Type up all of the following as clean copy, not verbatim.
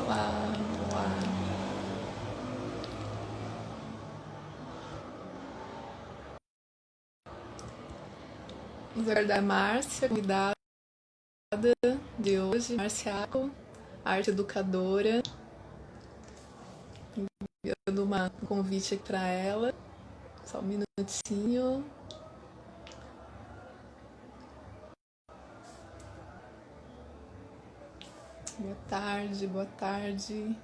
Olá, olá. Vamos aguardar a Márcia, convidada de hoje, Márcia Aco, arte educadora, dando um convite aqui para ela. Só um minutinho. Boa tarde, boa tarde.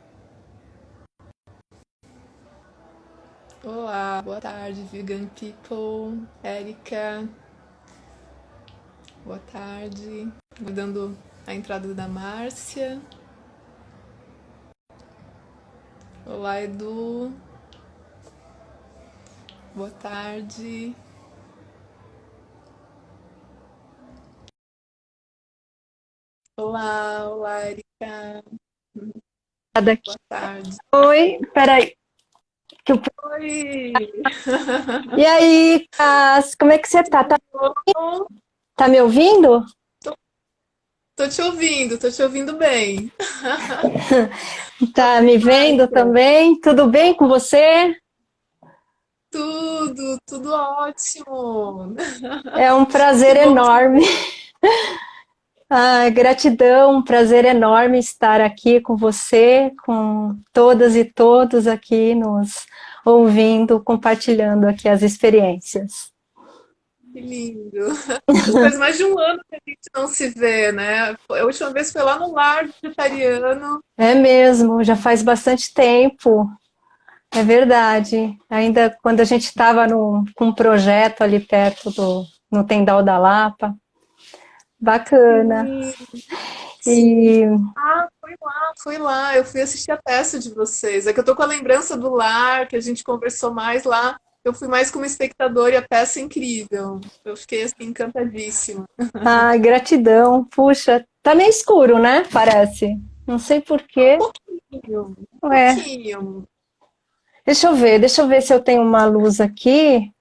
Olá, boa tarde, Vegan People, Érica. Boa tarde. Dando a entrada da Márcia. Olá, Edu. Boa tarde. Olá, olá, Erika. Daqui. Boa tarde. Oi, peraí. Oi! E aí, Cas, como é que você tá? Tudo bom? Tá me ouvindo? Tô te ouvindo bem. Tá Oi, me vendo Márcia. também? Tudo bem com você? Tudo ótimo. É um Que prazer bom te enorme. ver. Ah, gratidão, um prazer enorme estar aqui com você, com todas e todos aqui nos ouvindo, compartilhando aqui as experiências. Que lindo. Faz mais de um ano que a gente não se vê, né? A última vez foi lá no Lar Vegetariano. É mesmo, já faz bastante tempo, é verdade. Ainda quando a gente estava com um projeto ali perto no Tendal da Lapa. Bacana. Sim, sim. E Ah, fui lá. Eu fui assistir a peça de vocês. É que eu tô com a lembrança do lar, que a gente conversou mais lá. Eu fui mais como espectador e a peça é incrível. Eu fiquei assim encantadíssima. a gratidão, puxa, tá meio escuro, né? Parece. Não sei por Um quê. pouquinho, um É, pouquinho. deixa eu ver se eu tenho uma luz aqui.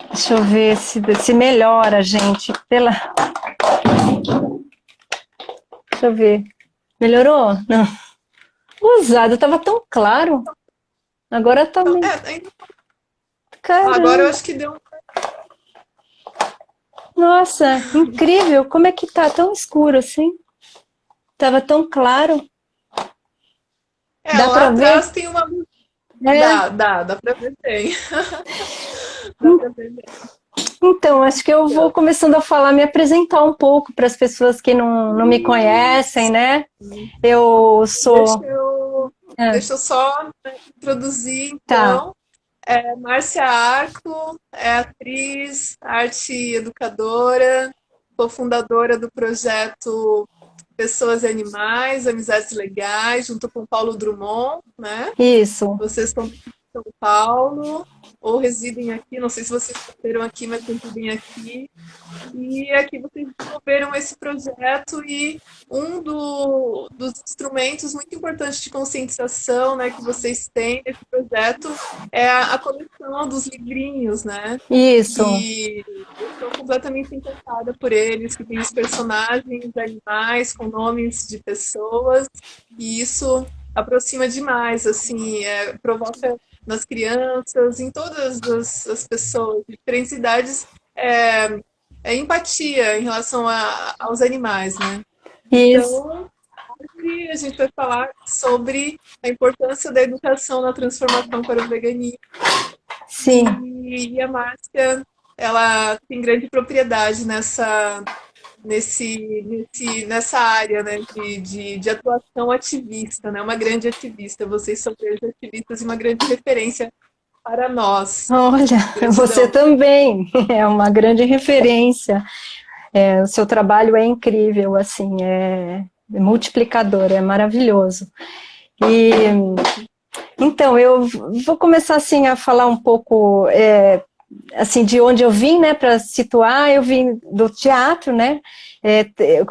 Deixa eu ver se melhora, gente. Deixa eu ver. Melhorou? Não. Usado, tava tão claro. Agora tá Então, meio. ainda- agora eu Caramba! acho que deu. Nossa, incrível! Como é que tá tão escuro assim? Tava tão claro. É, Dá lá pra ver? atrás tem uma. É. Dá pra ver bem. Dá pra ver bem. Então, acho que eu vou Então, começando a falar, me apresentar um pouco para as pessoas que não me conhecem, isso. né? Eu Deixa sou. eu, É, deixa eu só, né, introduzir, tá, então. Márcia Arco é atriz, arte educadora, cofundadora do projeto Pessoas e Animais, Amizades Legais, junto com Paulo Drummond, né? isso. Vocês estão em São Paulo ou residem aqui, não sei se vocês nasceram aqui, mas residem aqui. E aqui vocês desenvolveram esse projeto e dos instrumentos muito importantes de conscientização, né, que vocês têm nesse projeto é a coleção dos livrinhos, né? Isso. Que eu estou completamente encantada por eles, que tem os personagens animais com nomes de pessoas, e isso aproxima demais, assim, provoca nas crianças, em todas as pessoas de diferentes idades, é, empatia em relação aos animais, né? Isso. Então, hoje a gente vai falar sobre a importância da educação na transformação para o veganismo Sim. e a Márcia, ela tem grande propriedade nessa área, né, de atuação ativista, né, uma grande ativista. Vocês são grandes ativistas e uma grande referência para nós. Olha, você Gratidão. também é uma grande referência. É, o seu trabalho é incrível, assim, é multiplicador, é maravilhoso. E então eu vou começar assim a falar um pouco assim, de onde eu vim, né, para situar, eu vim do teatro, né, é,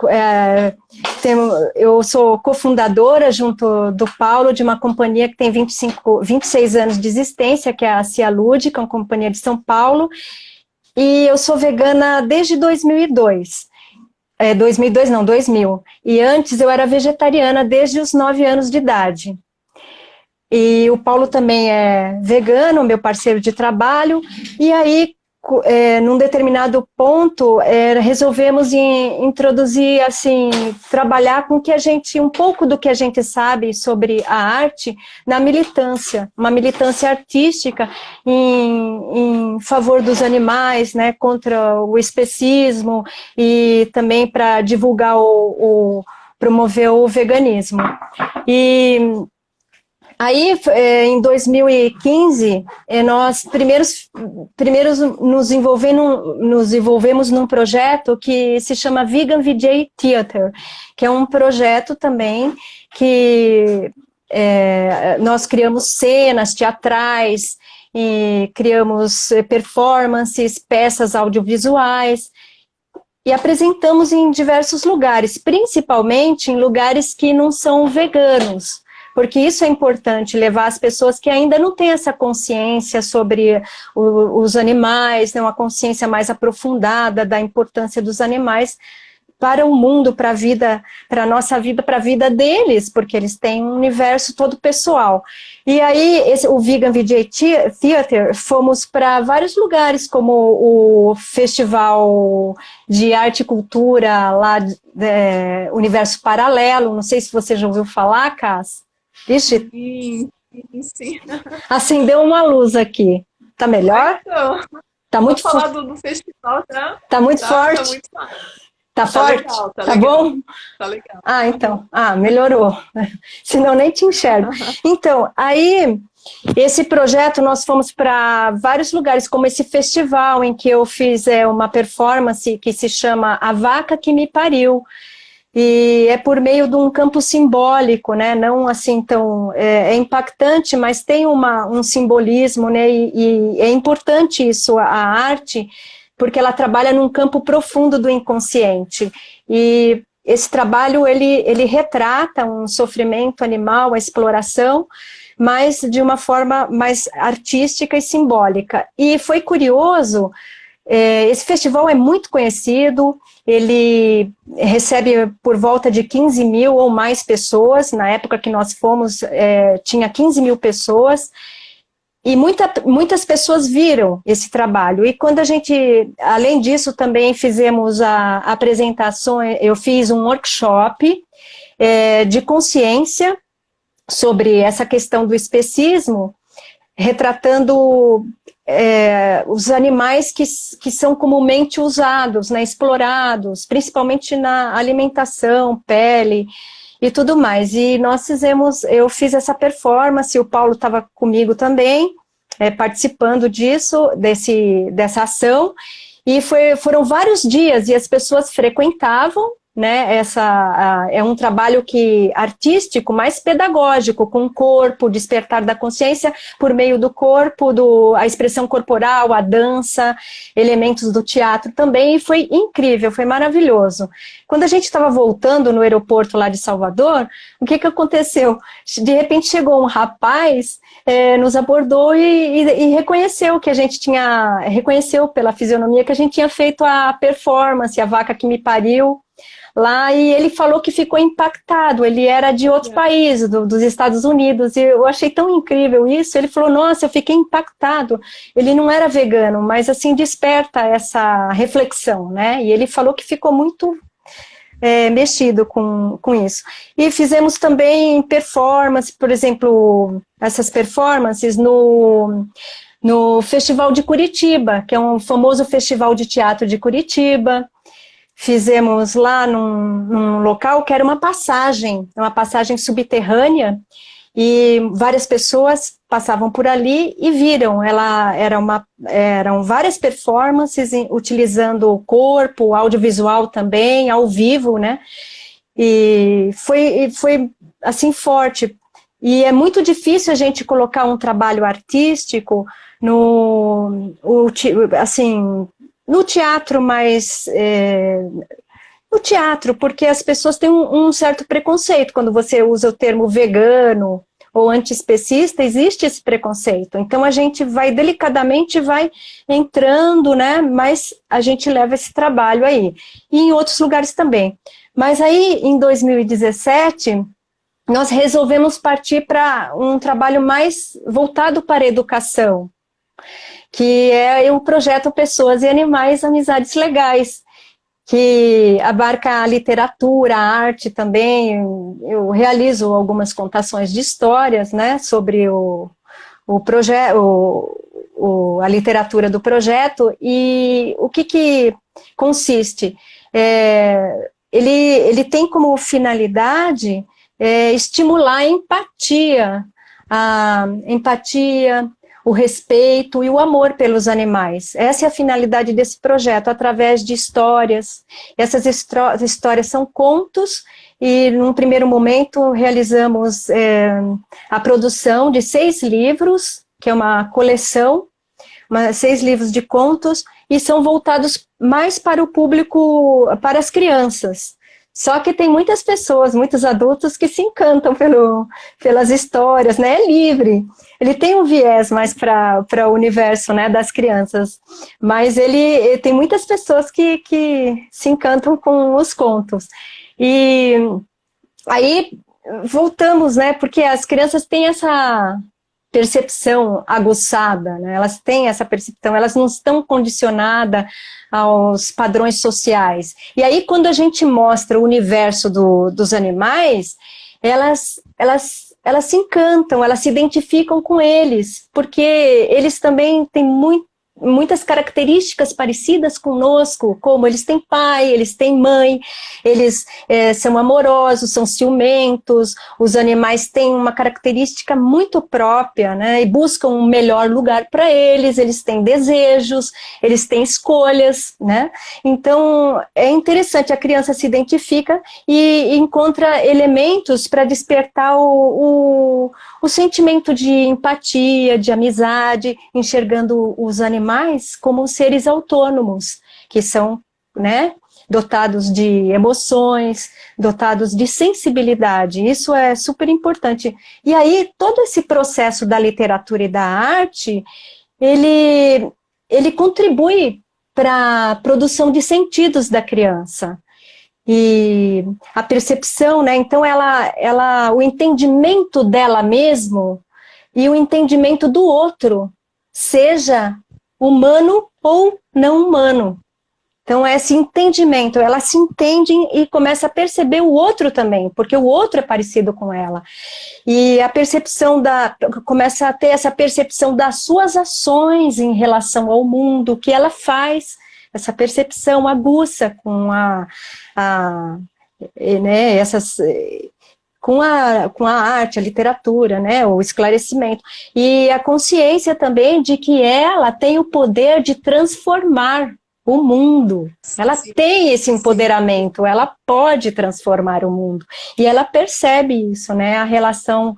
é, tem, eu sou cofundadora, junto do Paulo, de uma companhia que tem 26 anos de existência, que é a Cialude, que é uma companhia de São Paulo, e eu sou vegana desde 2002. 2002 não, 2000. E antes eu era vegetariana desde os 9 anos de idade. E o Paulo também é vegano, meu parceiro de trabalho, e aí, num determinado ponto, resolvemos introduzir, assim, trabalhar com que a gente, um pouco do que a gente sabe sobre a arte na militância, uma militância artística em favor dos animais, né, contra o especismo e também para divulgar promover o veganismo. E aí, em 2015, nós primeiros nos envolvemos num projeto que se chama Vegan VJ Theater, que é um projeto também que nós criamos cenas teatrais, e criamos performances, peças audiovisuais, e apresentamos em diversos lugares, principalmente em lugares que não são veganos, porque isso é importante, levar as pessoas que ainda não têm essa consciência sobre os animais, né, uma consciência mais aprofundada da importância dos animais para o mundo, para a vida, para a nossa vida, para a vida deles, porque eles têm um universo todo pessoal. E aí, o Vegan VJ Theater, fomos para vários lugares, como o Festival de Arte e Cultura, lá, Universo Paralelo, não sei se você já ouviu falar, Cass. Vixe, sim. Acendeu uma luz aqui. Tá melhor? Então, tá muito falar do festival, tá? Tá muito forte? Tá muito Tá forte? Legal, tá legal. Bom? Tá legal. Então. Melhorou. Senão nem te enxergo. Então, aí, esse projeto, nós fomos para vários lugares, como esse festival em que eu fiz uma performance que se chama A Vaca que Me Pariu. E é por meio de um campo simbólico, né? Não assim tão... É impactante, mas tem um simbolismo, né? E é importante isso, a arte, porque ela trabalha num campo profundo do inconsciente. E esse trabalho, ele retrata um sofrimento animal, a exploração, mas de uma forma mais artística e simbólica. E foi curioso... Esse festival é muito conhecido, ele recebe por volta de 15 mil ou mais pessoas, na época que nós fomos, tinha 15 mil pessoas, e muitas pessoas viram esse trabalho, e quando a gente, além disso, também fizemos a apresentação, eu fiz um workshop de consciência sobre essa questão do especismo, retratando os animais que são comumente usados, né, explorados, principalmente na alimentação, pele e tudo mais. E eu fiz essa performance, o Paulo estava comigo também, participando dessa ação, e foram vários dias, e as pessoas frequentavam, né, é um trabalho artístico, mais pedagógico, com o corpo, despertar da consciência por meio do corpo, a expressão corporal, a dança, elementos do teatro também, e foi incrível, foi maravilhoso. Quando a gente estava voltando no aeroporto lá de Salvador, o que aconteceu? De repente chegou um rapaz, nos abordou e reconheceu que a gente reconheceu pela fisionomia que a gente tinha feito a performance, A Vaca que Me Pariu, lá, e ele falou que ficou impactado, ele era de outro país, dos Estados Unidos, e eu achei tão incrível isso, ele falou, nossa, eu fiquei impactado, ele não era vegano, mas assim, desperta essa reflexão, né, e ele falou que ficou muito mexido com isso. E fizemos também performance, por exemplo, essas performances no Festival de Curitiba, que é um famoso festival de teatro de Curitiba. Fizemos lá num local que era uma passagem subterrânea, e várias pessoas passavam por ali e viram. Eram várias performances utilizando o corpo, o audiovisual também, ao vivo, né? E foi assim, forte. E é muito difícil a gente colocar um trabalho artístico no teatro, mas no teatro, porque as pessoas têm um certo preconceito quando você usa o termo vegano ou antiespecista, existe esse preconceito. Então a gente vai delicadamente vai entrando, né? Mas a gente leva esse trabalho aí. E em outros lugares também. Mas aí, em 2017, nós resolvemos partir para um trabalho mais voltado para a educação, que é o projeto Pessoas e Animais, Amizades Legais, que abarca a literatura, a arte também. Eu realizo algumas contações de histórias, né, sobre o projeto, a literatura do projeto, e o que consiste? Ele tem como finalidade estimular a empatia, o respeito e o amor pelos animais. Essa é a finalidade desse projeto, através de histórias. Essas histórias são contos, e num primeiro momento realizamos a produção de 6 livros, que é uma coleção, 6 livros de contos, e são voltados mais para o público, para as crianças. Só que tem muitas pessoas, muitos adultos que se encantam pelas histórias, né? É livre. Ele tem um viés mais para o universo, né, das crianças, mas ele tem muitas pessoas que se encantam com os contos. E aí voltamos, né? Porque as crianças têm essa percepção aguçada, né? Elas têm essa percepção, elas não estão condicionadas aos padrões sociais. E aí, quando a gente mostra o universo dos animais, elas se encantam, elas se identificam com eles, porque eles também têm muitas características parecidas conosco, como eles têm pai, eles têm mãe, eles são amorosos, são ciumentos, os animais têm uma característica muito própria, né, e buscam um melhor lugar para eles têm desejos, eles têm escolhas, né, então é interessante, a criança se identifica e encontra elementos para despertar o sentimento de empatia, de amizade, enxergando os animais como seres autônomos, que são, né, dotados de emoções, dotados de sensibilidade. Isso é super importante. E aí, todo esse processo da literatura e da arte, ele contribui para a produção de sentidos da criança. E a percepção, né, então o entendimento dela mesmo e o entendimento do outro, seja humano ou não humano. Então, esse entendimento, ela se entende e começa a perceber o outro também, porque o outro é parecido com ela. E a percepção começa a ter essa percepção das suas ações em relação ao mundo, que ela faz, essa percepção aguça com né, com a arte, a literatura, né, o esclarecimento, e a consciência também de que ela tem o poder de transformar o mundo, ela tem esse empoderamento, ela pode transformar o mundo, e ela percebe isso, né, a relação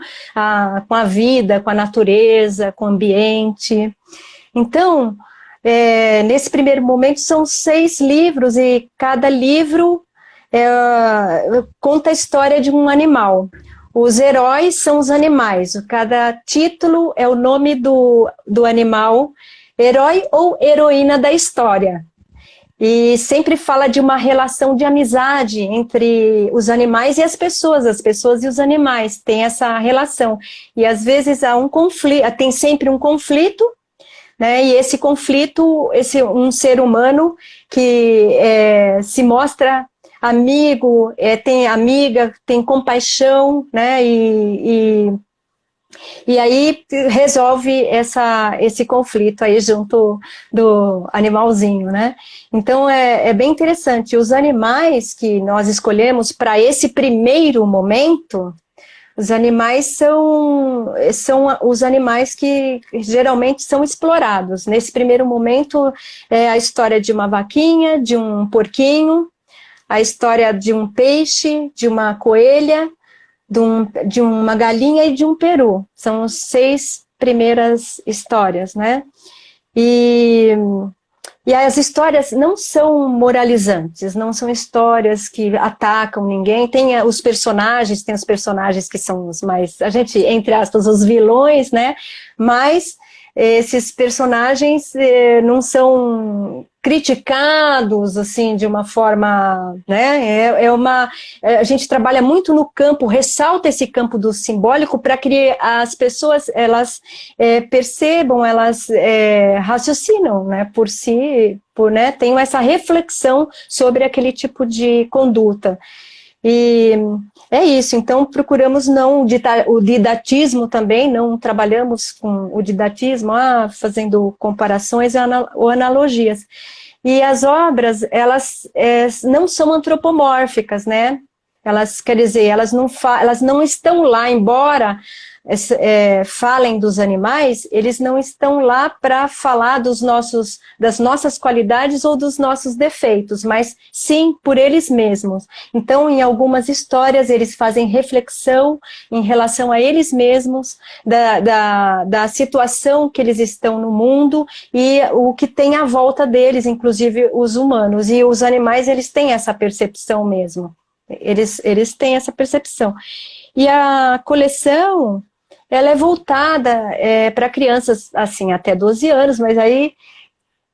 com a vida, com a natureza, com o ambiente. Então, nesse primeiro momento são 6 livros, e cada livro conta a história de um animal. Os heróis são os animais, cada título é o nome do animal, herói ou heroína da história. E sempre fala de uma relação de amizade entre os animais e as pessoas e os animais, tem essa relação. E às vezes há um conflito, tem sempre um conflito, né? E esse conflito, um ser humano que se mostra amigo, tem amiga, tem compaixão, né, e aí resolve esse conflito aí junto do animalzinho, né. Então é bem interessante. Os animais que nós escolhemos para esse primeiro momento, os animais são os animais que geralmente são explorados. Nesse primeiro momento é a história de uma vaquinha, de um porquinho, a história de um peixe, de uma coelha, de uma galinha e de um peru. São as 6 primeiras histórias, né? E E as histórias não são moralizantes, não são histórias que atacam ninguém. Tem os personagens que são os mais, a gente, entre aspas, os vilões, né? Mas esses personagens não são criticados, assim, de uma forma, né? A gente trabalha muito no campo, ressalta esse campo do simbólico para que as pessoas, elas percebam, elas raciocinam, né? Por si, né? Tenham essa reflexão sobre aquele tipo de conduta. E é isso, então procuramos não o didatismo também, não trabalhamos com o didatismo, fazendo comparações ou analogias. E as obras, elas não são antropomórficas, né? Elas, quer dizer, elas não estão lá, embora falem dos animais, eles não estão lá para falar das nossas qualidades ou dos nossos defeitos, mas sim por eles mesmos. Então, em algumas histórias, eles fazem reflexão em relação a eles mesmos, da situação que eles estão no mundo e o que tem à volta deles, inclusive os humanos. E os animais, eles têm essa percepção mesmo. Eles têm essa percepção. E a coleção, ela é voltada para crianças, assim, até 12 anos, mas aí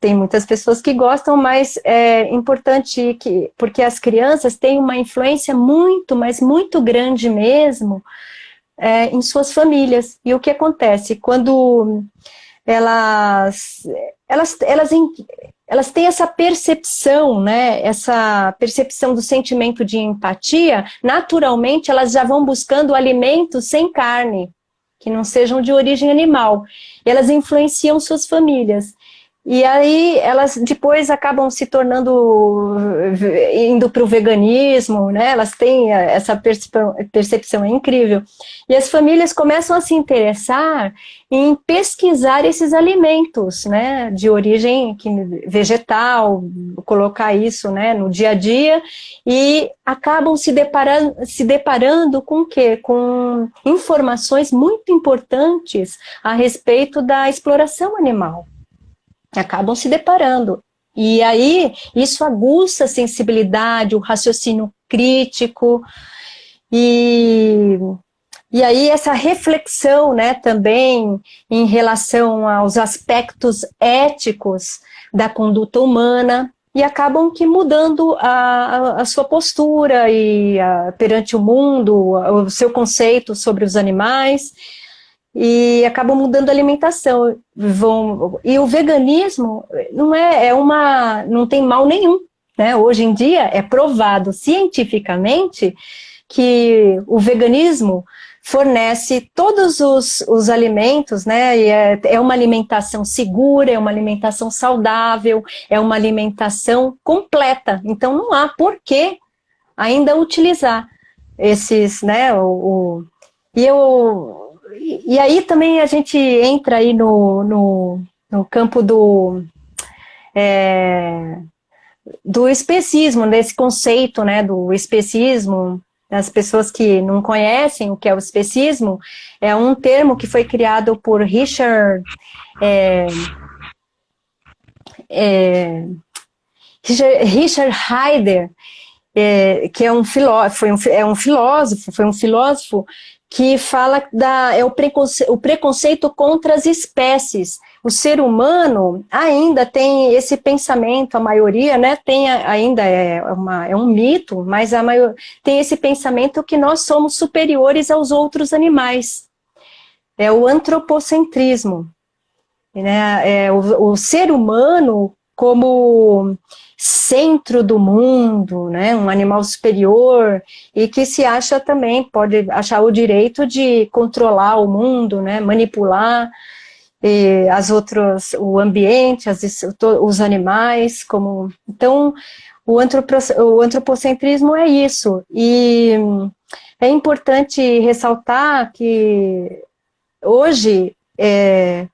tem muitas pessoas que gostam, mas é importante porque as crianças têm uma influência muito, mas muito grande mesmo em suas famílias. E o que acontece? Quando elas têm essa percepção, né? Essa percepção do sentimento de empatia, naturalmente elas já vão buscando alimentos sem carne, que não sejam de origem animal. E elas influenciam suas famílias. E aí elas depois acabam se tornando, indo para o veganismo, né? Elas têm essa percepção, é incrível. E as famílias começam a se interessar em pesquisar esses alimentos, né? De origem vegetal, colocar isso, né? No dia a dia, e acabam se deparando com o quê? Com informações muito importantes a respeito da exploração animal. Acabam se deparando. E aí, isso aguça a sensibilidade, o raciocínio crítico, e aí essa reflexão, né, também em relação aos aspectos éticos da conduta humana, e acabam que mudando a sua postura perante o mundo, o seu conceito sobre os animais, e acabam mudando a alimentação. E o veganismo não tem mal nenhum, né? Hoje em dia é provado cientificamente que o veganismo fornece todos os alimentos, né? E é uma alimentação segura, é uma alimentação saudável, é uma alimentação completa. Então não há por que ainda utilizar esses, né? E aí também a gente entra aí no campo do especismo, desse conceito, né, do especismo. As pessoas que não conhecem o que é o especismo, é um termo que foi criado por Richard Heider, que é um filósofo que fala o preconceito contra as espécies. O ser humano ainda tem esse pensamento, a maioria, né, ainda é um mito, mas a maioria tem esse pensamento que nós somos superiores aos outros animais. É o antropocentrismo, né? O ser humano como centro do mundo, né, um animal superior, e que se acha também, pode achar o direito de controlar o mundo, né, manipular o ambiente, os animais, então o antropocentrismo é isso. E é importante ressaltar que hoje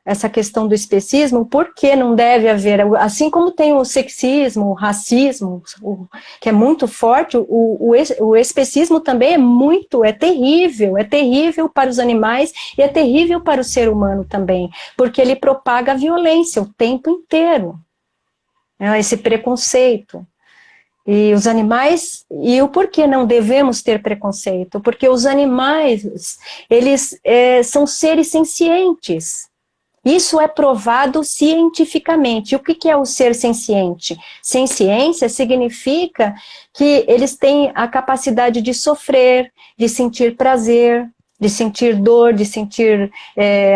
essa questão do especismo, por que não deve haver, assim como tem o sexismo, o racismo, que é muito forte, o especismo também é terrível para os animais e é terrível para o ser humano também, porque ele propaga a violência o tempo inteiro. né, esse preconceito. E os animais, e o porquê não devemos ter preconceito? Porque os animais, eles são seres sencientes. Isso é provado cientificamente. O que é o ser senciente? Senciência significa que eles têm a capacidade de sofrer, de sentir prazer, de sentir dor, de sentir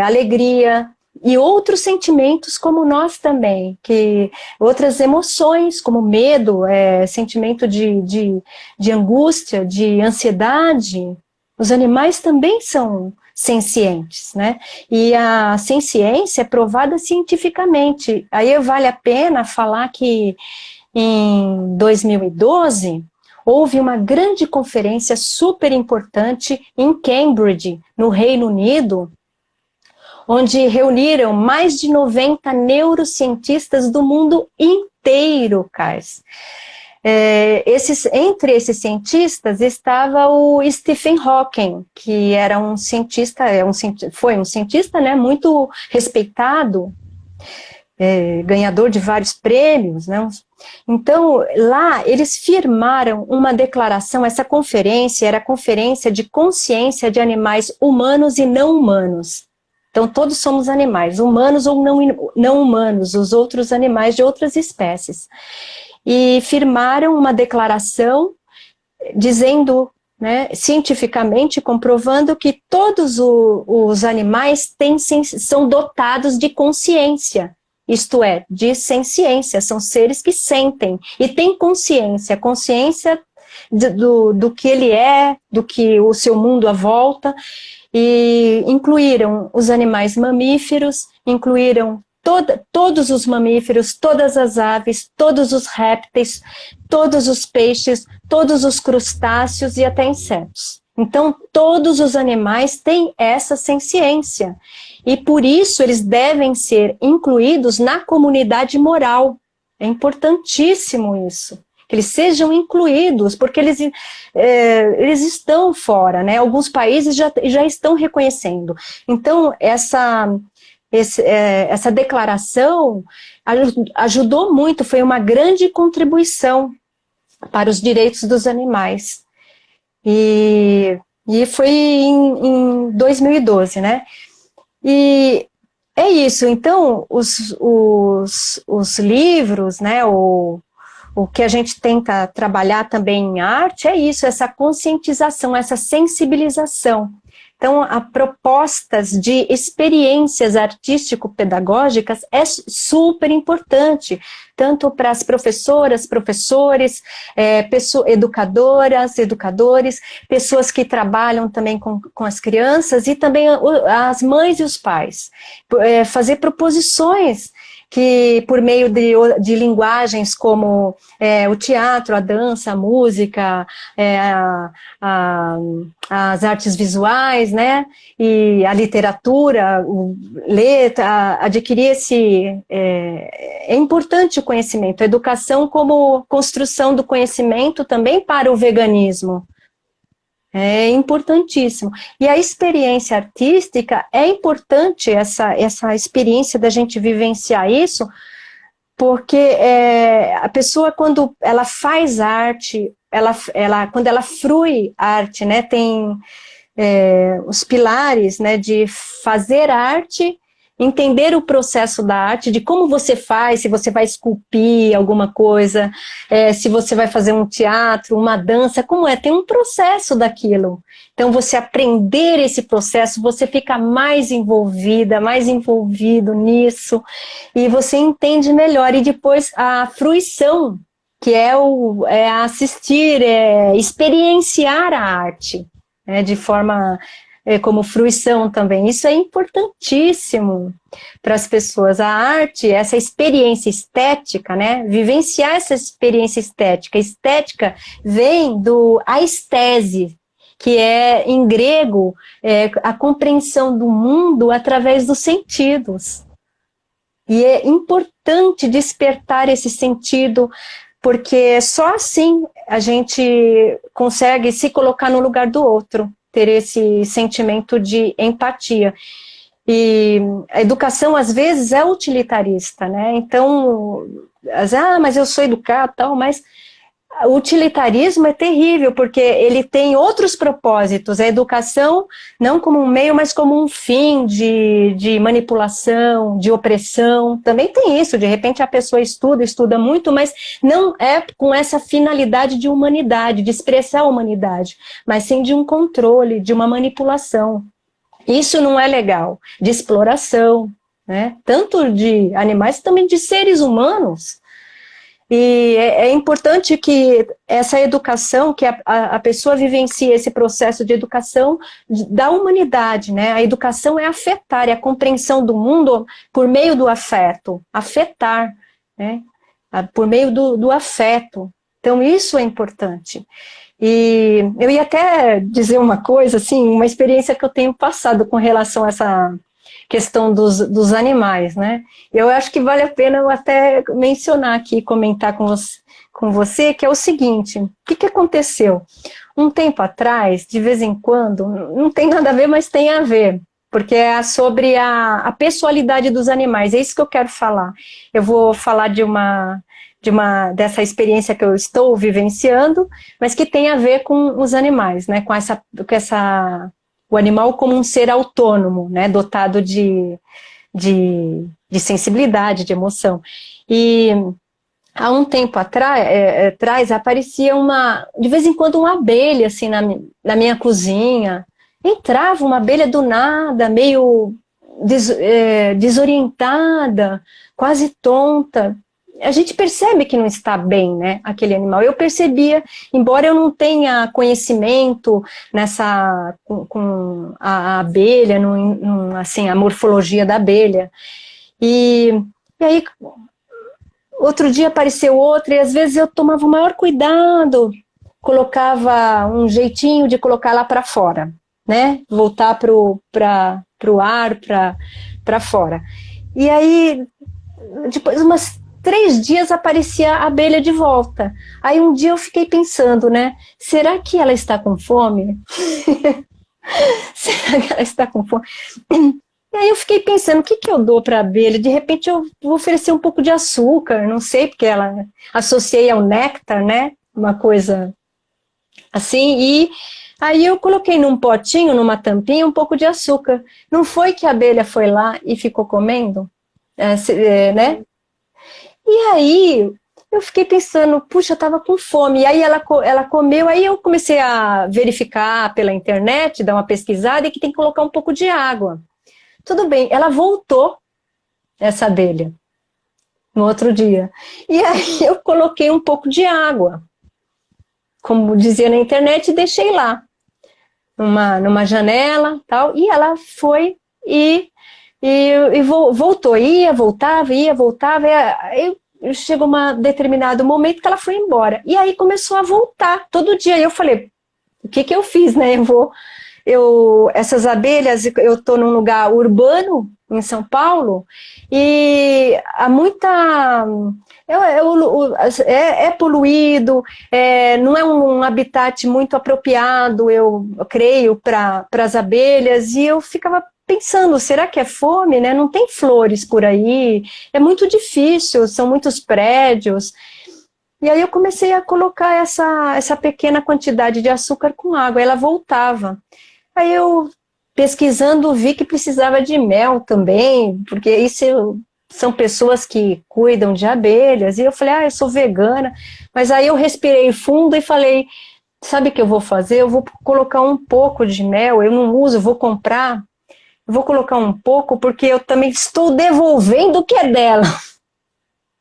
alegria, e outros sentimentos como nós também, que outras emoções como medo, sentimento de angústia, de ansiedade. Os animais também são sencientes, né? E a senciência é provada cientificamente. Aí vale a pena falar que em 2012 houve uma grande conferência super importante em Cambridge, no Reino Unido, onde reuniram mais de 90 neurocientistas do mundo inteiro, Kars. Entre esses cientistas estava o Stephen Hawking, que era um cientista, foi um cientista, né, muito respeitado, ganhador de vários prêmios, né? Então, lá eles firmaram uma declaração. Essa conferência era a Conferência de Consciência de Animais Humanos e Não Humanos. Então, todos somos animais, humanos ou não humanos, os outros animais de outras espécies. E firmaram uma declaração dizendo, né, cientificamente, comprovando que todos os animais são dotados de consciência, isto é, de senciência, são seres que sentem e têm consciência do que ele é, do que o seu mundo à volta. E incluíram os animais mamíferos, incluíram todos os mamíferos, todas as aves, todos os répteis, todos os peixes, todos os crustáceos e até insetos. Então, todos os animais têm essa senciência, e por isso eles devem ser incluídos na comunidade moral. É importantíssimo isso. Que eles sejam incluídos, porque eles estão fora, né? Alguns países já estão reconhecendo. Então, essa declaração ajudou muito, foi uma grande contribuição para os direitos dos animais. E foi em 2012, né? E é isso. Então, os livros, né? O que a gente tenta trabalhar também em arte é isso, essa conscientização, essa sensibilização. Então, a propostas de experiências artístico-pedagógicas é super importante, tanto para as professoras, professores, educadoras, educadores, pessoas que trabalham também com as crianças e também as mães e os pais. Fazer proposições que por meio de linguagens como o teatro, a dança, a música, as artes visuais, né, e a literatura, adquirir é importante o conhecimento, a educação como construção do conhecimento também para o veganismo. É importantíssimo. E a experiência artística é importante, essa experiência da gente vivenciar isso, porque a pessoa, quando ela faz arte, quando ela frui arte, né, tem os pilares, né, de fazer arte, entender o processo da arte, de como você faz, se você vai esculpir alguma coisa, se você vai fazer um teatro, uma dança, como tem um processo daquilo. Então, você aprender esse processo, você fica mais envolvida, mais envolvido nisso, e você entende melhor. E depois, a fruição, que é assistir, experienciar a arte, né, de forma... como fruição também. Isso é importantíssimo para as pessoas. A arte, essa experiência estética, né? Vivenciar essa experiência estética. Estética vem do aestese, que em grego, a compreensão do mundo através dos sentidos. E é importante despertar esse sentido, porque só assim a gente consegue se colocar no lugar do outro, ter esse sentimento de empatia. E a educação, às vezes, é utilitarista, né? Então, mas eu sou educado, tal, mas o utilitarismo é terrível, porque ele tem outros propósitos. A educação, não como um meio, mas como um fim de manipulação, de opressão. Também tem isso, de repente a pessoa estuda muito, mas não é com essa finalidade de humanidade, de expressar a humanidade, mas sim de um controle, de uma manipulação. Isso não é legal, de exploração, né? Tanto de animais, também de seres humanos. E é importante que essa educação, que a pessoa vivencie esse processo de educação da humanidade, né? A educação é afetar, é a compreensão do mundo por meio do afeto, afetar, né? Por meio do afeto. Então, isso é importante. E eu ia até dizer uma coisa, assim, uma experiência que eu tenho passado com relação a essa questão dos animais, né? Eu acho que vale a pena eu até mencionar aqui, comentar com você, que é o seguinte, o que aconteceu? Um tempo atrás, de vez em quando, não tem nada a ver, mas tem a ver, porque é sobre a pessoalidade dos animais, é isso que eu quero falar. Eu vou falar dessa experiência que eu estou vivenciando, mas que tem a ver com os animais, né? Com o animal como um ser autônomo, né? Dotado de sensibilidade, de emoção. E há um tempo atrás aparecia de vez em quando uma abelha assim na minha cozinha. Entrava uma abelha do nada, meio desorientada, quase tonta. A gente percebe que não está bem, né, aquele animal. Eu percebia, embora eu não tenha conhecimento com a abelha, assim, a morfologia da abelha. E aí, outro dia apareceu outra, e às vezes eu tomava o maior cuidado, colocava um jeitinho de colocar lá para fora, né, voltar pro ar, para fora. E aí, depois umas 3 dias aparecia a abelha de volta. Aí um dia eu fiquei pensando, né? Será que ela está com fome? Será que ela está com fome? E aí eu fiquei pensando, o que eu dou para a abelha? De repente eu vou oferecer um pouco de açúcar, não sei, porque ela associei ao néctar, né? Uma coisa assim, e aí eu coloquei num potinho, numa tampinha, um pouco de açúcar. Não foi que a abelha foi lá e ficou comendo? Né? E aí eu fiquei pensando, puxa, eu estava com fome. E aí ela comeu, aí eu comecei a verificar pela internet, dar uma pesquisada, e que tem que colocar um pouco de água. Tudo bem, ela voltou, essa abelha, no outro dia. E aí eu coloquei um pouco de água, como dizia na internet, e deixei lá, numa janela, tal, e ela foi e voltou, voltava, aí chegou um determinado momento que ela foi embora, e aí começou a voltar, todo dia, eu falei, o que eu fiz, né, essas abelhas, eu estou num lugar urbano, em São Paulo, e há muita... É poluído, não é um habitat muito apropriado, eu creio, para as abelhas, e eu ficava pensando, será que é fome, né? Não tem flores por aí, é muito difícil, são muitos prédios. E aí eu comecei a colocar essa pequena quantidade de açúcar com água, ela voltava. Aí eu, pesquisando, vi que precisava de mel também, porque isso são pessoas que cuidam de abelhas, e eu falei, eu sou vegana, mas aí eu respirei fundo e falei, sabe o que eu vou fazer? Eu vou colocar um pouco de mel, eu não uso, vou comprar, vou colocar um pouco, porque eu também estou devolvendo o que é dela.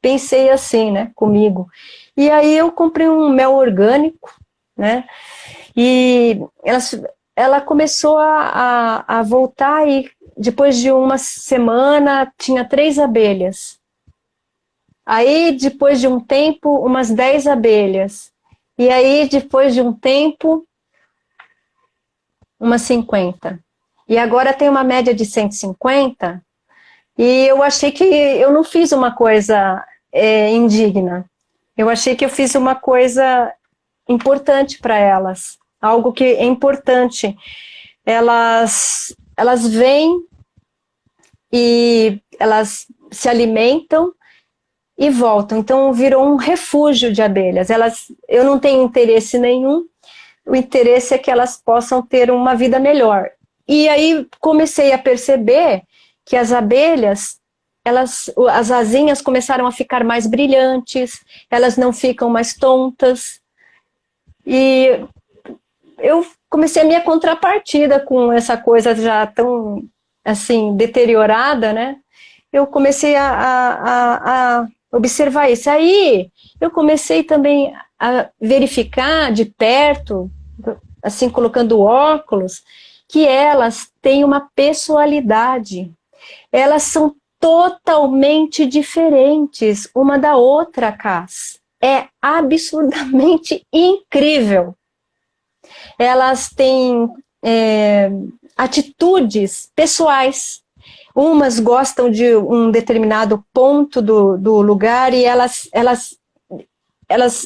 Pensei assim, né, comigo. E aí eu comprei um mel orgânico, né, e ela começou a voltar, e depois de uma semana tinha 3 abelhas. Aí depois de um tempo, umas 10 abelhas. E aí depois de um tempo, umas 50. E agora tem uma média de 150, e eu achei que eu não fiz uma coisa indigna. Eu achei que eu fiz uma coisa importante para elas, algo que é importante. Elas vêm e elas se alimentam e voltam. Então virou um refúgio de abelhas. Eu não tenho interesse nenhum, o interesse é que elas possam ter uma vida melhor. E aí comecei a perceber que as abelhas, as asinhas começaram a ficar mais brilhantes, elas não ficam mais tontas. E eu comecei a minha contrapartida com essa coisa já tão, assim, deteriorada, né? Eu comecei a observar isso. Aí eu comecei também a verificar de perto, assim, colocando óculos, que elas têm uma pessoalidade. Elas são totalmente diferentes uma da outra, Cass. É absurdamente incrível. Elas têm atitudes pessoais. Umas gostam de um determinado ponto do lugar e elas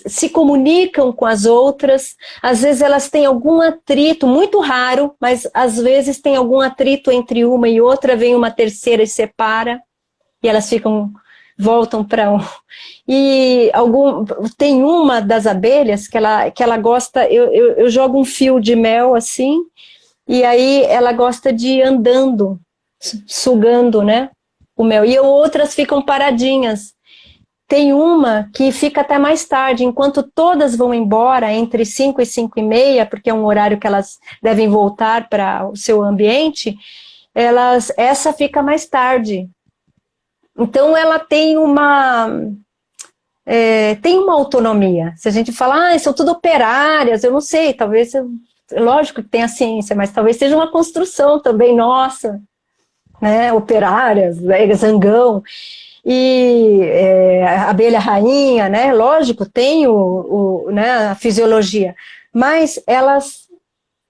se comunicam com as outras. Às vezes elas têm algum atrito, muito raro, mas às vezes tem algum atrito entre uma e outra, vem uma terceira e separa, e elas voltam para um. E tem uma das abelhas que ela gosta, eu jogo um fio de mel assim, e aí ela gosta de ir andando, sugando, né, o mel, e outras ficam paradinhas. Tem uma que fica até mais tarde, enquanto todas vão embora, entre 5 e 5 e meia, porque é um horário que elas devem voltar para o seu ambiente, essa fica mais tarde. Então ela tem uma autonomia. Se a gente falar, são tudo operárias, eu não sei, talvez, lógico que tem a ciência, mas talvez seja uma construção também nossa, né, operárias, zangão, e a abelha rainha, né, lógico, tem né, a fisiologia, mas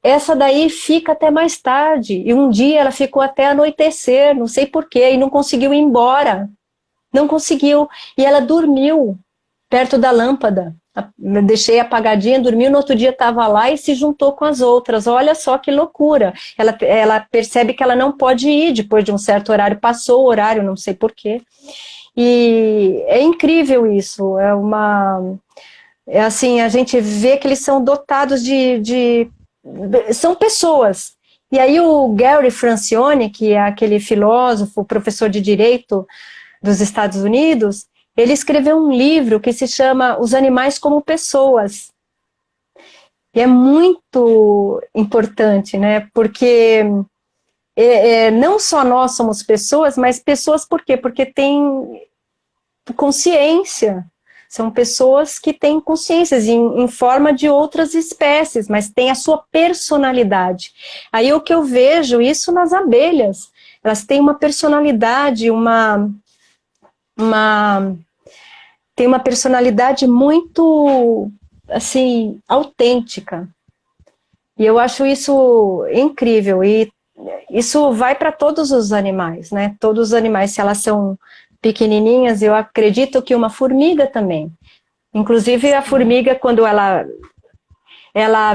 essa daí fica até mais tarde, e um dia ela ficou até anoitecer, não sei porquê, e não conseguiu ir embora, não conseguiu, e ela dormiu perto da lâmpada, deixei apagadinha, dormiu, no outro dia estava lá e se juntou com as outras. Olha só que loucura, ela percebe que ela não pode ir, depois de um certo horário, passou o horário, não sei porquê, e é incrível isso, assim, a gente vê que eles são dotados são pessoas. E aí o Gary Francione, que é aquele filósofo, professor de direito dos Estados Unidos, ele escreveu um livro que se chama Os Animais como Pessoas. E é muito importante, né? Porque não só nós somos pessoas, mas pessoas por quê? Porque têm consciência. São pessoas que têm consciências em forma de outras espécies, mas têm a sua personalidade. Aí o que eu vejo isso nas abelhas. Elas têm uma personalidade, tem uma personalidade muito, assim, autêntica. E eu acho isso incrível. E isso vai para todos os animais, né? Todos os animais, se elas são pequenininhas, eu acredito que uma formiga também. Inclusive a formiga, quando ela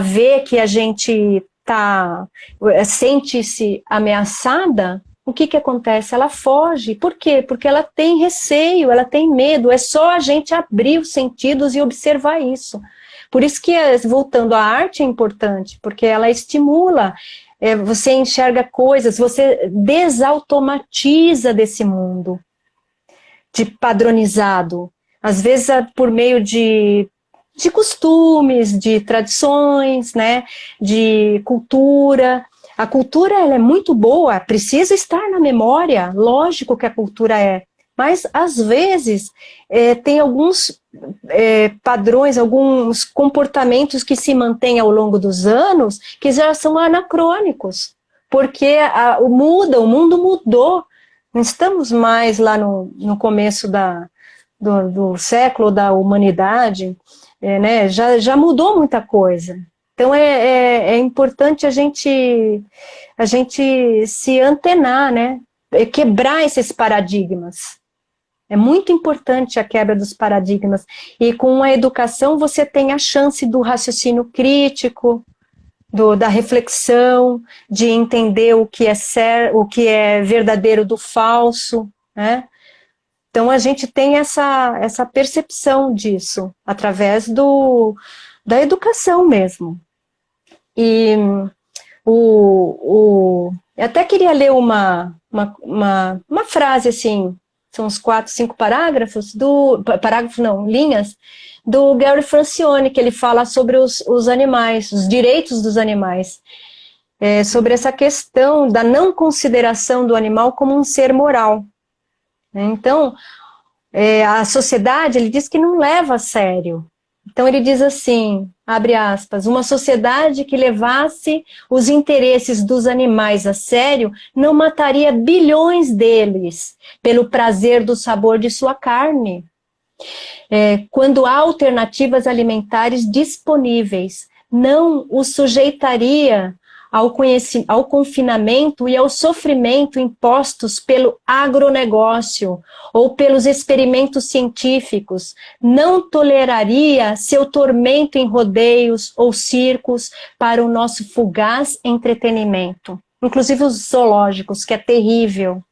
vê que a gente sente-se ameaçada, o que acontece? Ela foge. Por quê? Porque ela tem receio, ela tem medo. É só a gente abrir os sentidos e observar isso. Por isso que, voltando à arte, é importante, porque ela estimula, você enxerga coisas, você desautomatiza desse mundo de padronizado. Às vezes por meio de costumes, de tradições, né, de cultura. A cultura ela é muito boa, precisa estar na memória, lógico que a cultura é, mas às vezes tem alguns padrões, alguns comportamentos que se mantêm ao longo dos anos que já são anacrônicos, porque o mundo mudou, não estamos mais lá no começo do século, da humanidade, né? Já mudou muita coisa. Então é importante a gente se antenar, né? Quebrar esses paradigmas. É muito importante a quebra dos paradigmas. E com a educação você tem a chance do raciocínio crítico, da reflexão, de entender o que é verdadeiro do falso, né? Então a gente tem essa percepção disso, através da educação mesmo. E eu até queria ler uma frase assim, são uns 4, 5 parágrafos, linhas, do Gary Francione, que ele fala sobre os animais, os direitos dos animais, sobre essa questão da não consideração do animal como um ser moral. Então, a sociedade, ele diz que não leva a sério. Então ele diz assim, abre aspas, uma sociedade que levasse os interesses dos animais a sério não mataria bilhões deles pelo prazer do sabor de sua carne. Quando há alternativas alimentares disponíveis, não os sujeitaria ao confinamento e ao sofrimento impostos pelo agronegócio ou pelos experimentos científicos, não toleraria seu tormento em rodeios ou circos para o nosso fugaz entretenimento. Inclusive os zoológicos, que é terrível.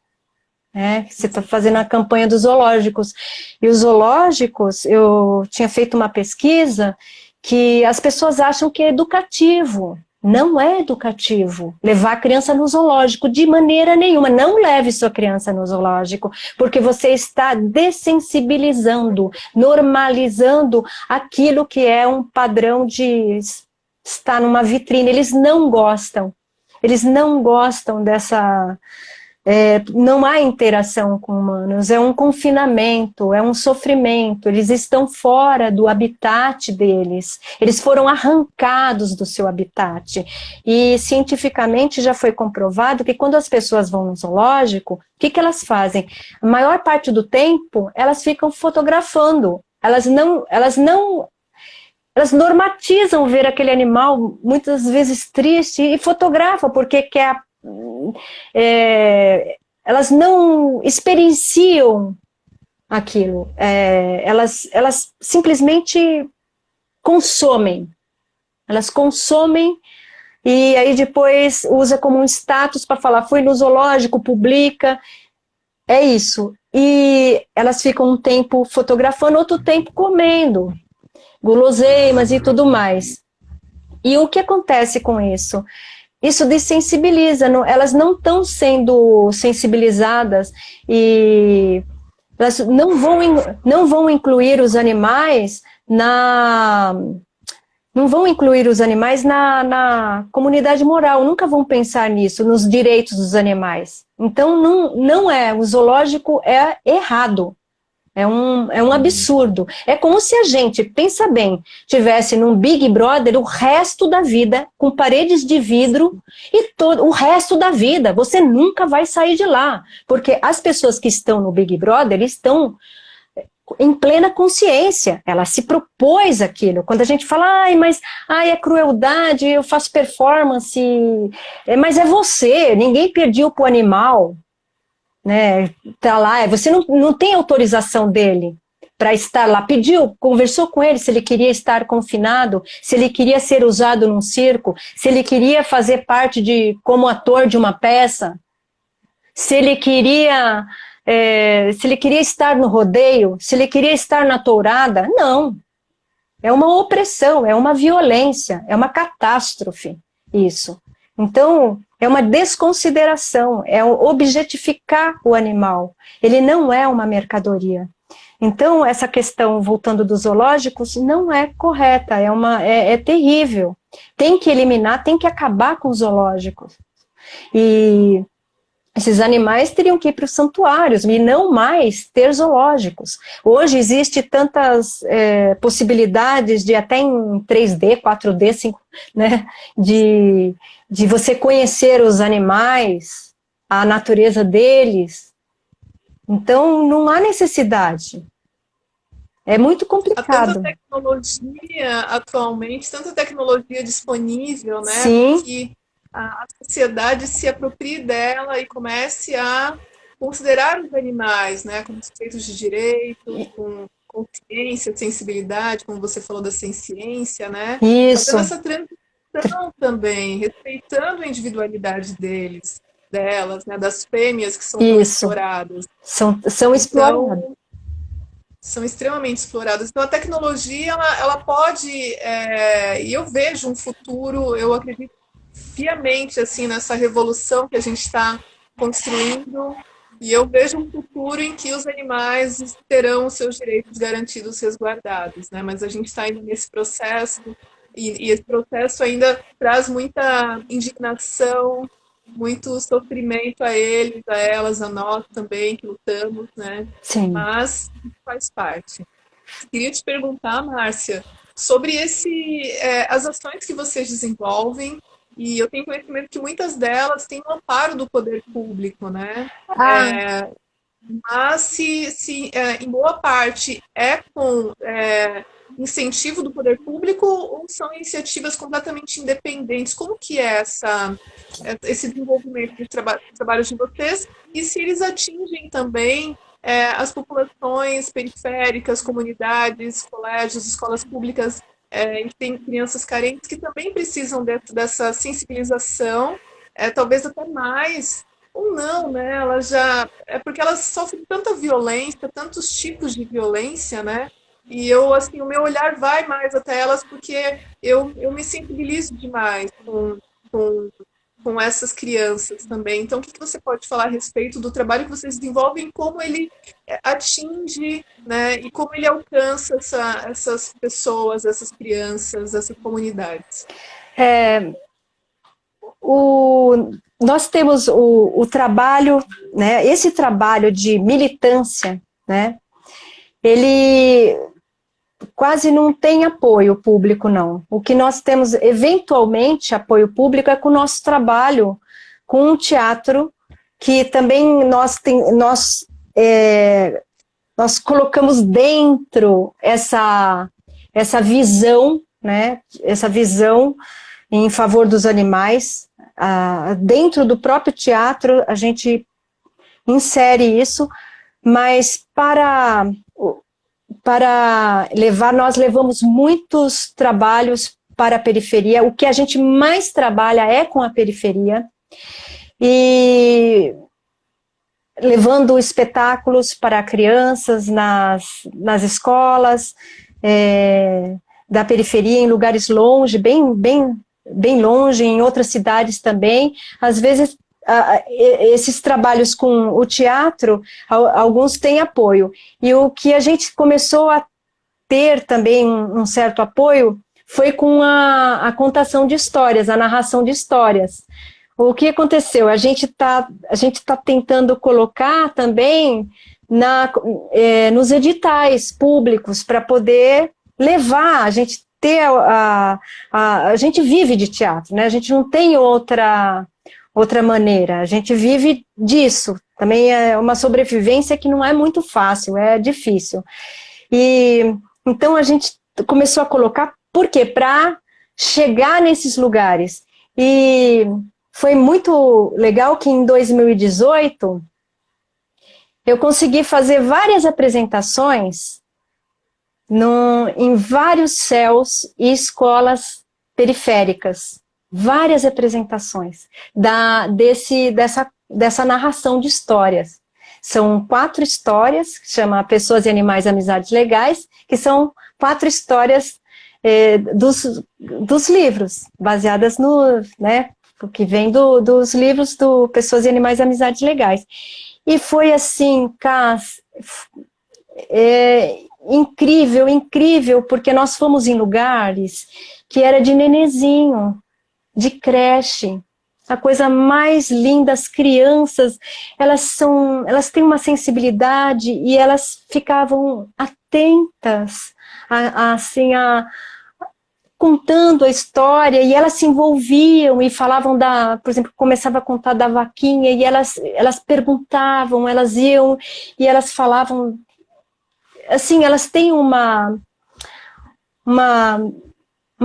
Você está fazendo a campanha dos zoológicos. E os zoológicos, eu tinha feito uma pesquisa que as pessoas acham que é educativo. Não é educativo levar a criança no zoológico de maneira nenhuma. Não leve sua criança no zoológico, porque você está dessensibilizando, normalizando aquilo que é um padrão de estar numa vitrine. Eles não gostam dessa... não há interação com humanos, é um confinamento, é um sofrimento, eles estão fora do habitat deles, eles foram arrancados do seu habitat, e cientificamente já foi comprovado que quando as pessoas vão no zoológico, o que elas fazem? A maior parte do tempo, elas ficam fotografando, elas normatizam ver aquele animal, muitas vezes triste, e fotografam, porque quer elas não experienciam aquilo, elas simplesmente consomem, e aí depois usa como um status para falar, fui no zoológico, publica, é isso, e elas ficam um tempo fotografando, outro tempo comendo guloseimas e tudo mais. E o que acontece com isso? Isso desensibiliza, elas não estão sendo sensibilizadas e elas não vão incluir os animais na comunidade moral, nunca vão pensar nisso, nos direitos dos animais. Então o zoológico é errado. É um absurdo. É como se a gente, pensa bem, tivesse num Big Brother o resto da vida, com paredes de vidro, e o resto da vida. Você nunca vai sair de lá. Porque as pessoas que estão no Big Brother estão em plena consciência. Ela se propôs aquilo. Quando a gente fala, é crueldade, eu faço performance, mas é você, ninguém pediu pro animal. Tá lá, você não tem autorização dele para estar lá, pediu, conversou com ele se ele queria estar confinado, se ele queria ser usado num circo, se ele queria fazer parte como ator de uma peça, se ele queria estar no rodeio, se ele queria estar na tourada. Não, é uma opressão, é uma violência, é uma catástrofe isso. Então, é uma desconsideração, é objetificar o animal. Ele não é uma mercadoria. Então, essa questão, voltando dos zoológicos, não é correta, é terrível. Tem que eliminar, tem que acabar com os zoológicos. E esses animais teriam que ir para os santuários e não mais ter zoológicos. Hoje existe tantas possibilidades de até em 3D, 4D, 5, né, de você conhecer os animais, a natureza deles. Então, não há necessidade. É muito complicado. Há tanta tecnologia atualmente, tanta tecnologia disponível, né? Sim. Que a sociedade se aproprie dela e comece a considerar os animais, né, como sujeitos de direito, com consciência, sensibilidade, como você falou da ciência, né? Isso. Fazendo essa transição também, respeitando a individualidade delas, né, das fêmeas que são tão Isso. exploradas. São exploradas. Então, são extremamente exploradas. Então, a tecnologia, ela pode, e eu vejo um futuro, eu acredito fiamente, assim, nessa revolução que a gente está construindo, e eu vejo um futuro em que os animais terão os seus direitos garantidos, resguardados, né? Mas a gente está ainda nesse processo, e esse processo ainda traz muita indignação, muito sofrimento a eles, a elas, a nós também, que lutamos, né? Sim. Mas faz parte. Queria te perguntar, Márcia, sobre as ações que vocês desenvolvem, e eu tenho conhecimento que muitas delas têm um amparo do poder público, né? Mas se em boa parte é com incentivo do poder público ou são iniciativas completamente independentes? Como que é esse desenvolvimento de trabalho de vocês? E se eles atingem também as populações periféricas, comunidades, colégios, escolas públicas, em que tem crianças carentes que também precisam dessa sensibilização, talvez até mais, ou não, né? Elas já. É porque elas sofrem tanta violência, tantos tipos de violência, né? E assim, o meu olhar vai mais até elas porque eu me sensibilizo demais com essas crianças também. Então, o que você pode falar a respeito do trabalho que vocês desenvolvem, como ele atinge, né, e como ele alcança essas pessoas, essas crianças, essas comunidades? Nós temos o trabalho, né, esse trabalho de militância, né, ele quase não tem apoio público, não. O que nós temos, eventualmente, apoio público é com o nosso trabalho com o teatro, que também nós colocamos dentro essa visão, né, essa visão em favor dos animais. Dentro do próprio teatro, a gente insere isso, mas para levar, nós levamos muitos trabalhos para a periferia. O que a gente mais trabalha é com a periferia, e levando espetáculos para crianças nas escolas, da periferia, em lugares longe, bem longe, em outras cidades também. Às vezes, esses trabalhos com o teatro, alguns têm apoio. E o que a gente começou a ter também um certo apoio foi com a contação de histórias, a narração de histórias. O que aconteceu? A gente tá tentando colocar também nos editais públicos para poder levar, a gente ter a gente vive de teatro, né? A gente não tem outra maneira, a gente vive disso. Também é uma sobrevivência que não é muito fácil, é difícil. E então a gente começou a colocar, por quê? Para chegar nesses lugares. E foi muito legal que em 2018 eu consegui fazer várias apresentações em vários CELs e escolas periféricas. Várias apresentações dessa narração de histórias. São 4 histórias, que chama Pessoas e Animais, Amizades Legais, que são 4 histórias dos livros, baseadas né, que vem dos livros do Pessoas e Animais, Amizades Legais. E foi assim, Cass, incrível, porque nós fomos em lugares que era de nenezinho, de creche, a coisa mais linda. As crianças, elas têm uma sensibilidade e elas ficavam atentas, contando a história, e elas se envolviam e falavam por exemplo, começava a contar da vaquinha, e elas perguntavam, elas iam e elas falavam, assim, elas têm uma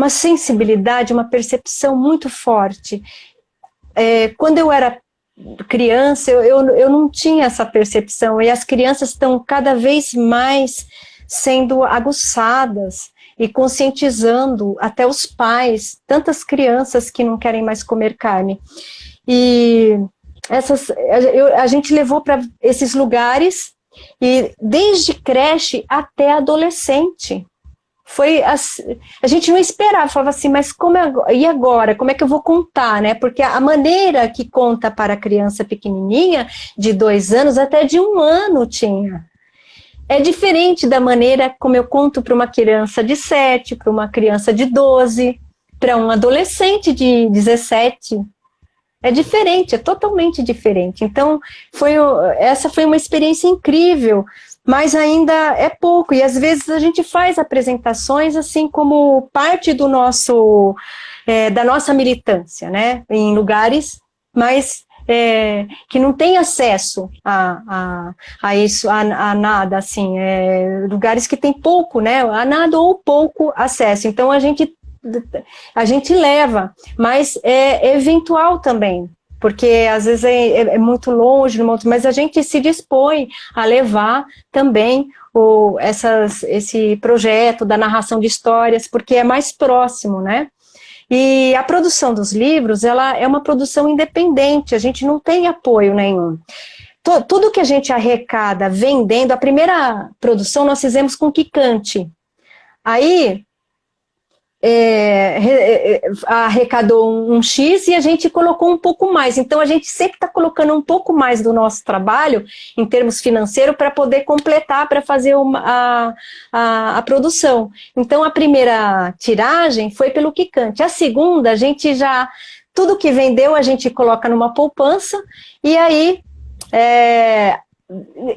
sensibilidade, uma percepção muito forte. Quando eu era criança, eu não tinha essa percepção, e as crianças estão cada vez mais sendo aguçadas e conscientizando até os pais, tantas crianças que não querem mais comer carne. E a gente levou para esses lugares, e desde creche até adolescente. A gente não esperava, falava assim, mas e agora? Como é que eu vou contar, né? Porque a maneira que conta para a criança pequenininha, de 2 anos, até de 1 ano tinha. É diferente da maneira como eu conto para uma criança de 7, para uma criança de 12, para um adolescente de 17. É diferente, é totalmente diferente. Então, essa foi uma experiência incrível, mas ainda é pouco. E às vezes a gente faz apresentações assim como parte do da nossa militância, né? Em lugares mais que não tem acesso a isso, a nada, assim, lugares que tem pouco, né? A nada ou pouco acesso. Então a gente leva, mas é eventual também, porque às vezes é muito longe, mas a gente se dispõe a levar também esse projeto da narração de histórias, porque é mais próximo, né? E a produção dos livros, ela é uma produção independente, a gente não tem apoio nenhum. Tudo que a gente arrecada vendendo, a primeira produção nós fizemos com Quicante. Aí arrecadou um X e a gente colocou um pouco mais. Então, a gente sempre está colocando um pouco mais do nosso trabalho, em termos financeiros, para poder completar, para fazer a produção. Então, a primeira tiragem foi pelo Quicante. A segunda, a gente tudo que vendeu, a gente coloca numa poupança, e aí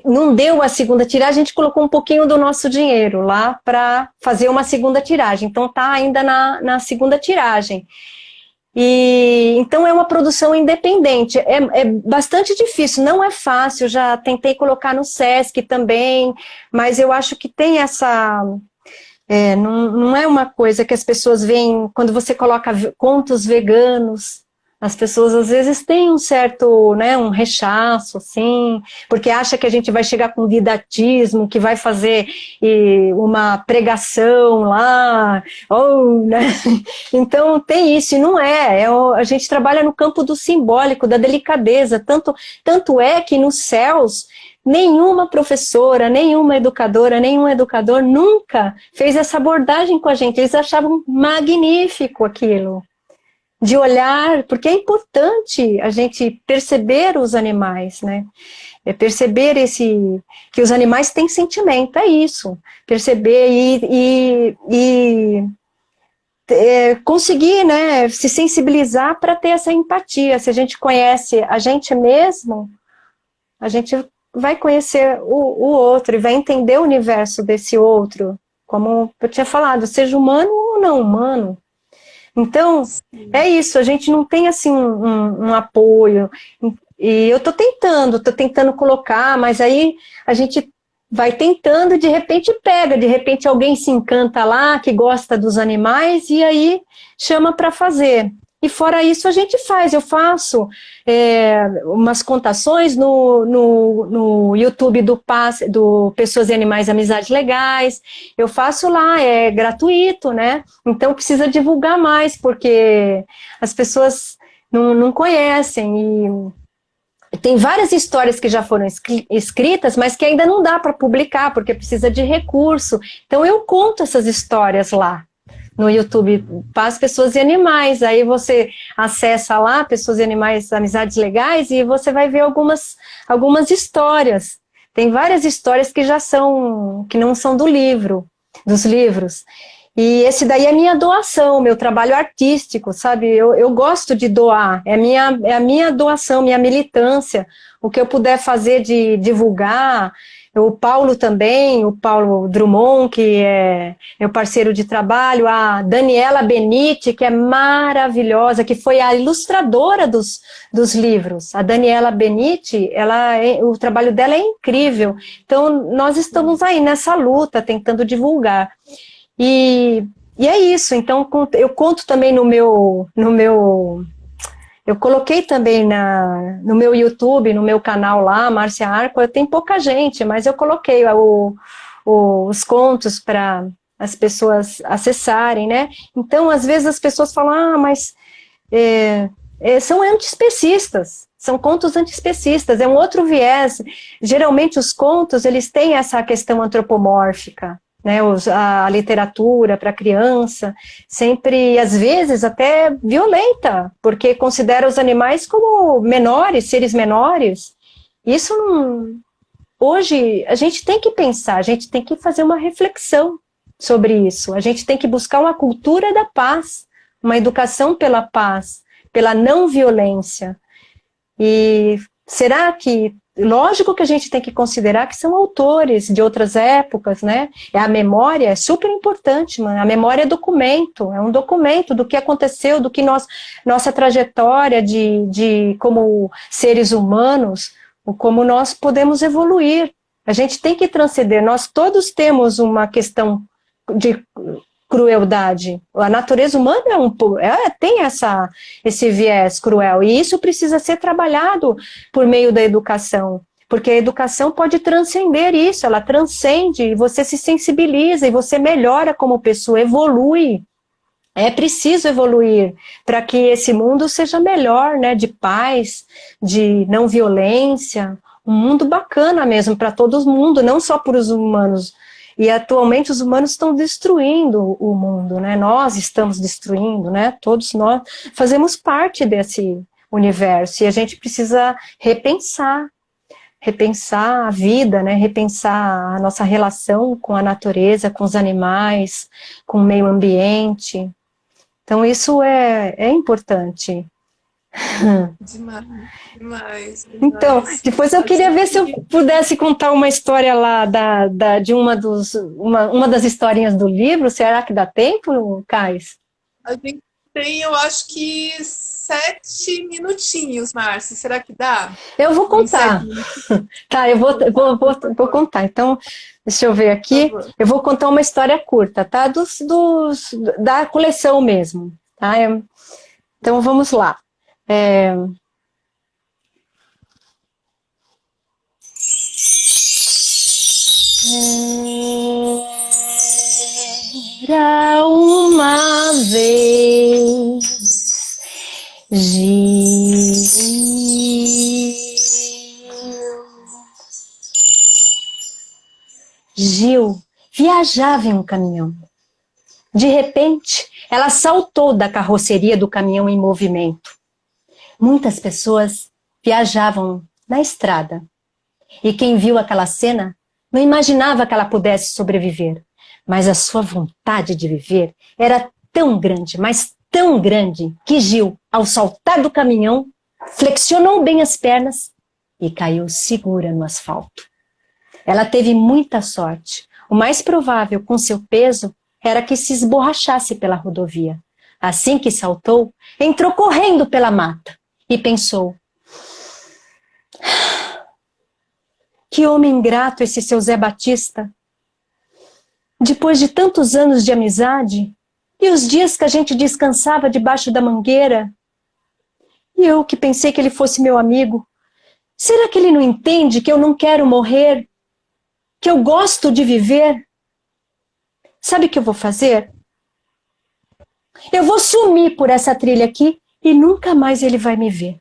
não deu a segunda tiragem, a gente colocou um pouquinho do nosso dinheiro lá para fazer uma segunda tiragem. Então está ainda na segunda tiragem. E então é uma produção independente. É bastante difícil, não é fácil. Já tentei colocar no Sesc também, mas eu acho que tem essa. Não é uma coisa que as pessoas veem quando você coloca contos veganos. As pessoas, às vezes, têm um certo, né, um rechaço, assim, porque acha que a gente vai chegar com didatismo, que vai fazer uma pregação lá, né? Então, tem isso, e não é. A gente trabalha no campo do simbólico, da delicadeza, tanto é que nos céus, nenhuma professora, nenhuma educadora, nenhum educador nunca fez essa abordagem com a gente. Eles achavam magnífico aquilo. De olhar, porque é importante a gente perceber os animais, né? Perceber que os animais têm sentimento, é isso. Perceber e conseguir, né, se sensibilizar para ter essa empatia. Se a gente conhece a gente mesmo, a gente vai conhecer o outro e vai entender o universo desse outro, como eu tinha falado, seja humano ou não humano. Então, é isso, a gente não tem assim um apoio, e eu estou tentando colocar, mas aí a gente vai tentando e de repente pega, de repente alguém se encanta lá, que gosta dos animais, e aí chama para fazer. E fora isso a gente eu faço umas contações no YouTube do Pessoas e Animais Amizades Legais, eu faço lá, é gratuito, né? Então precisa divulgar mais, porque as pessoas não conhecem, e tem várias histórias que já foram escritas, mas que ainda não dá para publicar, porque precisa de recurso. Então eu conto essas histórias lá no YouTube, Paz, Pessoas e Animais. Aí você acessa lá, Pessoas e Animais, Amizades Legais, e você vai ver algumas histórias. Tem várias histórias que não são dos livros. E esse daí é minha doação, meu trabalho artístico, sabe? Eu gosto de doar, é a minha doação, minha militância, o que eu puder fazer de divulgar. O Paulo também, o Paulo Drummond, que é meu parceiro de trabalho, a Daniela Benite, que é maravilhosa, que foi a ilustradora dos livros. A Daniela Benite, o trabalho dela é incrível. Então, nós estamos aí nessa luta, tentando divulgar. E é isso. Então, eu conto também eu coloquei também no meu YouTube, no meu canal lá, Márcia Arco, tem pouca gente, mas eu coloquei os contos para as pessoas acessarem, né? Então, às vezes as pessoas falam, mas são antiespecistas, são contos antiespecistas, é um outro viés. Geralmente os contos, eles têm essa questão antropomórfica, né? A literatura para criança, sempre, às vezes, até violenta, porque considera os animais como menores, seres menores. Isso não... Hoje, a gente tem que pensar, a gente tem que fazer uma reflexão sobre isso. A gente tem que buscar uma cultura da paz, uma educação pela paz, pela não violência. E será que... Lógico que a gente tem que considerar que são autores de outras épocas, né? A memória é super importante, mano. A memória é documento, é um documento do que aconteceu, do que nossa trajetória de como seres humanos, como nós podemos evoluir. A gente tem que transcender. Nós todos temos uma questão de crueldade. A natureza humana tem esse viés cruel, e isso precisa ser trabalhado por meio da educação, porque a educação pode transcender isso, ela transcende, e você se sensibiliza, e você melhora como pessoa, evolui. É preciso evoluir para que esse mundo seja melhor, né, de paz, de não violência, um mundo bacana mesmo para todo mundo, não só para os humanos. E atualmente os humanos estão destruindo o mundo, né? Nós estamos destruindo, né? Todos nós fazemos parte desse universo, e a gente precisa repensar a vida, né? Repensar a nossa relação com a natureza, com os animais, com o meio ambiente. Então isso é importante. Demais, demais, demais. Então, depois eu queria ver se eu pudesse contar uma história lá de uma das historinhas do livro. Será que dá tempo, Cais? A gente tem, eu acho que 7 minutinhos, Márcia. Será que dá? Eu vou contar. Tá, eu vou contar. Então, deixa eu ver aqui. Eu vou contar uma história curta, tá? Da coleção mesmo, tá? Então, vamos lá. Era uma vez Gil viajava em um caminhão. De repente, ela saltou da carroceria do caminhão em movimento. Muitas pessoas viajavam na estrada. E quem viu aquela cena não imaginava que ela pudesse sobreviver. Mas a sua vontade de viver era tão grande, mas tão grande, que Gil, ao saltar do caminhão, flexionou bem as pernas e caiu segura no asfalto. Ela teve muita sorte. O mais provável, com seu peso, era que se esborrachasse pela rodovia. Assim que saltou, entrou correndo pela mata e pensou: que homem ingrato esse seu Zé Batista! Depois de tantos anos de amizade, e os dias que a gente descansava debaixo da mangueira, e eu que pensei que ele fosse meu amigo, será que ele não entende que eu não quero morrer, que eu gosto de viver? Sabe o que eu vou fazer? Eu vou sumir por essa trilha aqui e nunca mais ele vai me ver.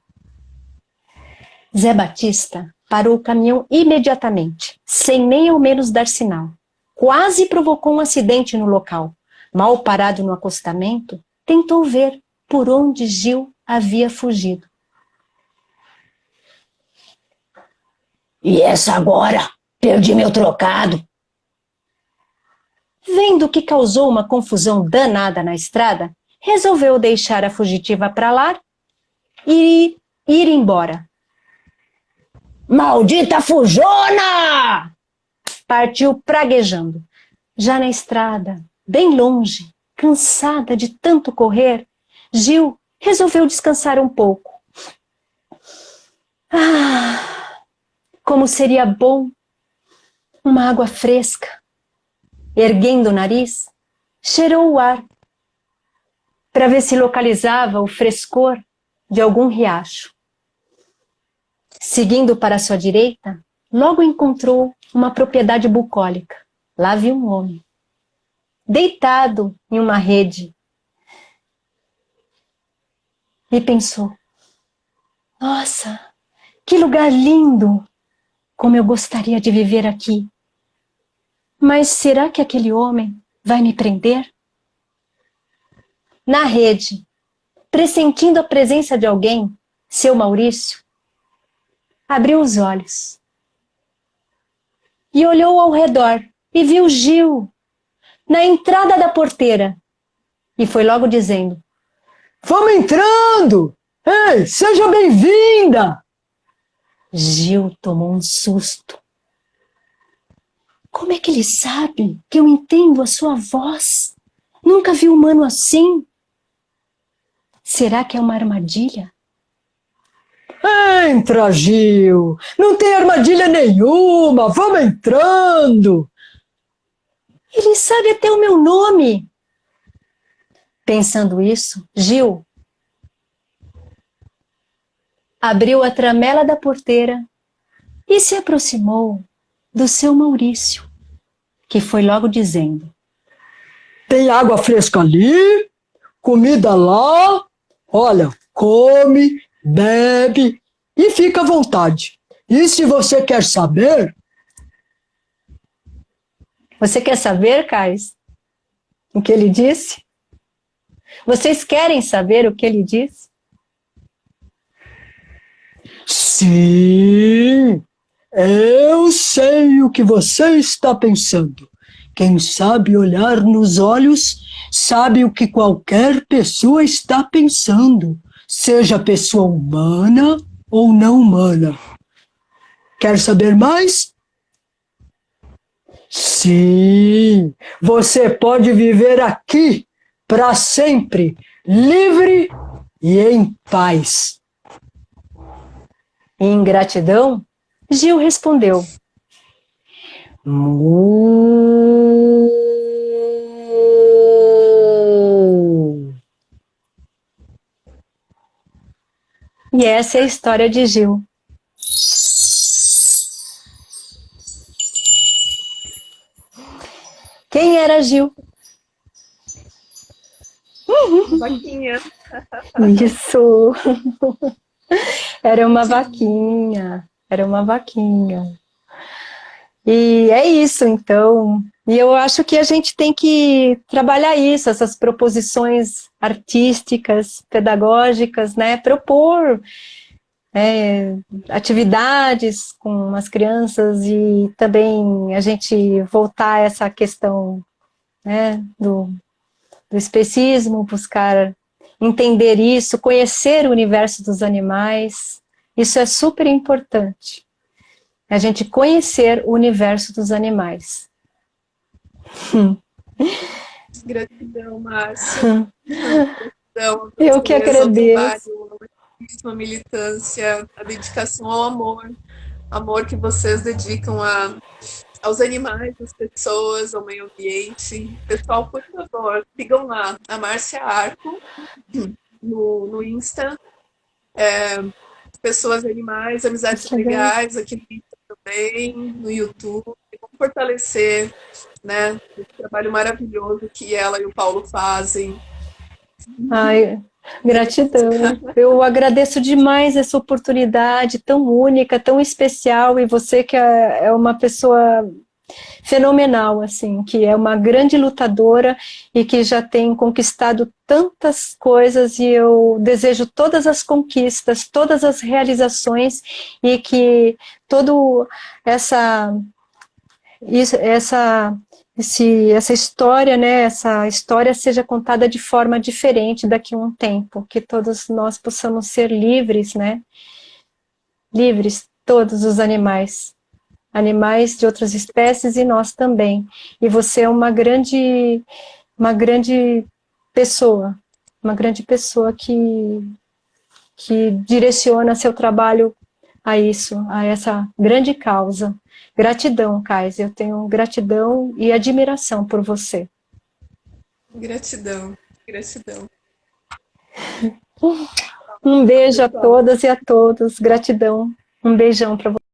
Zé Batista parou o caminhão imediatamente, sem nem ao menos dar sinal. Quase provocou um acidente no local. Mal parado no acostamento, tentou ver por onde Gil havia fugido. E essa agora? Perdi meu trocado. Vendo que causou uma confusão danada na estrada, resolveu deixar a fugitiva para lá e ir embora. Maldita fujona! Partiu praguejando. Já na estrada, bem longe, cansada de tanto correr, Gil resolveu descansar um pouco. Como seria bom uma água fresca. Erguendo o nariz, cheirou o ar para ver se localizava o frescor de algum riacho. Seguindo para sua direita, logo encontrou uma propriedade bucólica. lá vi um homem, deitado em uma rede, e pensou, nossa, que lugar lindo, como eu gostaria de viver aqui. Mas será que aquele homem vai me prender? Na rede, pressentindo a presença de alguém, seu Maurício, abriu os olhos e olhou ao redor e viu Gil na entrada da porteira e foi logo dizendo, vamos entrando! Ei, seja bem-vinda! Gil tomou um susto. Como é que ele sabe que eu entendo a sua voz? Nunca vi um humano assim. Será que é uma armadilha? Entra, Gil! Não tem armadilha nenhuma! Vamos entrando! Ele sabe até o meu nome! Pensando isso, Gil abriu a tramela da porteira e se aproximou do seu Maurício, que foi logo dizendo, tem água fresca ali, comida lá, olha, come, bebe e fica à vontade. E se você quer saber... Você quer saber, Cais, o que ele disse? Vocês querem saber o que ele disse? Sim, eu sei o que você está pensando. Quem sabe olhar nos olhos, sabe o que qualquer pessoa está pensando, seja pessoa humana ou não humana. Quer saber mais? Sim, você pode viver aqui para sempre, livre e em paz. Em gratidão, Gil respondeu, e essa é a história de Gil. Quem era Gil? Vaquinha. Isso! Era uma vaquinha, era uma vaquinha. E é isso, então. E eu acho que a gente tem que trabalhar isso, essas proposições artísticas, pedagógicas, né? Propor atividades com as crianças e também a gente voltar a essa questão, né, do especismo, buscar entender isso, conhecer o universo dos animais. Isso é super importante. A gente conhecer o universo dos animais. Gratidão, Márcia. Gratidão a Eu que vocês, ao agradeço. trabalho, a militância, a dedicação ao amor. Amor que vocês dedicam aos animais, às pessoas, ao meio ambiente. Pessoal, por favor, sigam lá a Márcia Arco no Insta. Pessoas, animais, amizades legais, aqui no Insta também, no YouTube. Vamos fortalecer, né, esse trabalho maravilhoso que ela e o Paulo fazem. Ai, gratidão. Eu agradeço demais essa oportunidade tão única, tão especial, e você que é uma pessoa fenomenal, assim, que é uma grande lutadora e que já tem conquistado tantas coisas, e eu desejo todas as conquistas, todas as realizações, e que toda essa história, né, essa história seja contada de forma diferente daqui a um tempo, que todos nós possamos ser livres, né, livres, todos os animais de outras espécies e nós também. E você é uma grande pessoa, que direciona seu trabalho a isso, a essa grande causa. Gratidão, Kais, eu tenho gratidão e admiração por você. Gratidão, gratidão. Um beijo a todas e a todos, gratidão, um beijão para você.